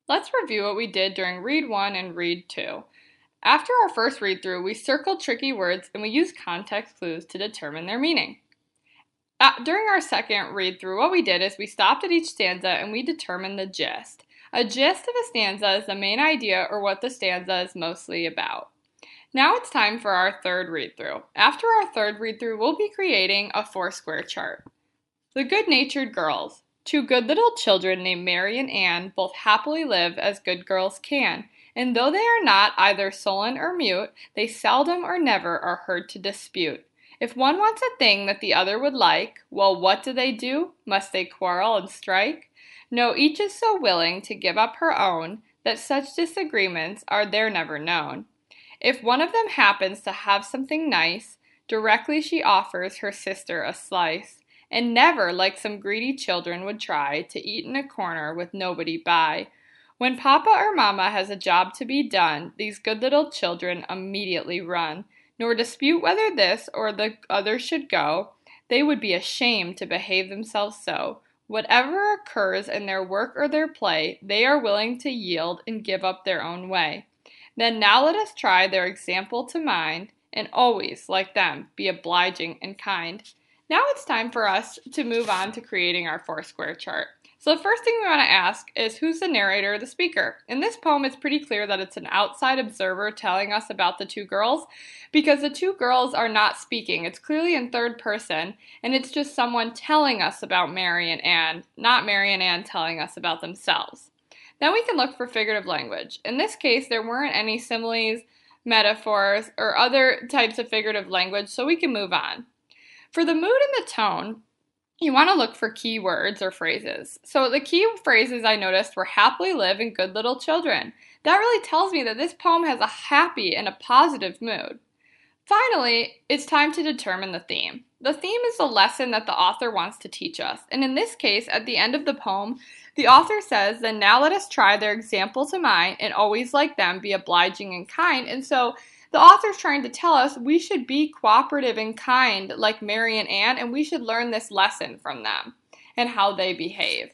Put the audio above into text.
Let's review what we did during Read 1 and Read 2. After our first read through, we circled tricky words and we used context clues to determine their meaning. During our second read through, what we did is we stopped at each stanza and we determined the gist. A gist of a stanza is the main idea or what the stanza is mostly about. Now it's time for our third read through. After our third read through, we'll be creating a four-square chart. The good-natured girls. Two good little children named Mary and Anne both happily live as good girls can, and though they are not either sullen or mute, they seldom or never are heard to dispute. If one wants a thing that the other would like, well, what do? Must they quarrel and strike? No, each is so willing to give up her own, that such disagreements are there never known. If one of them happens to have something nice, directly she offers her sister a slice, and never, like some greedy children, would try to eat in a corner with nobody by. When Papa or Mama has a job to be done, these good little children immediately run, nor dispute whether this or the other should go. They would be ashamed to behave themselves so. Whatever occurs in their work or their play, they are willing to yield and give up their own way. Then now let us try their example to mind, and always, like them, be obliging and kind. Now it's time for us to move on to creating our four-square chart. So the first thing we want to ask is, who's the narrator or the speaker? In this poem, it's pretty clear that it's an outside observer telling us about the two girls, because the two girls are not speaking. It's clearly in third person, and it's just someone telling us about Mary and Anne, not Mary and Anne telling us about themselves. Then we can look for figurative language. In this case, there weren't any similes, metaphors, or other types of figurative language, so we can move on. For the mood and the tone, you want to look for key words or phrases. So the key phrases I noticed were happily live and good little children. That really tells me that this poem has a happy and a positive mood. Finally, it's time to determine the theme. The theme is the lesson that the author wants to teach us. And in this case, at the end of the poem, the author says, then now let us try their example to mind, and always like them, be obliging and kind. And so the author's trying to tell us we should be cooperative and kind like Mary and Anne, and we should learn this lesson from them and how they behave.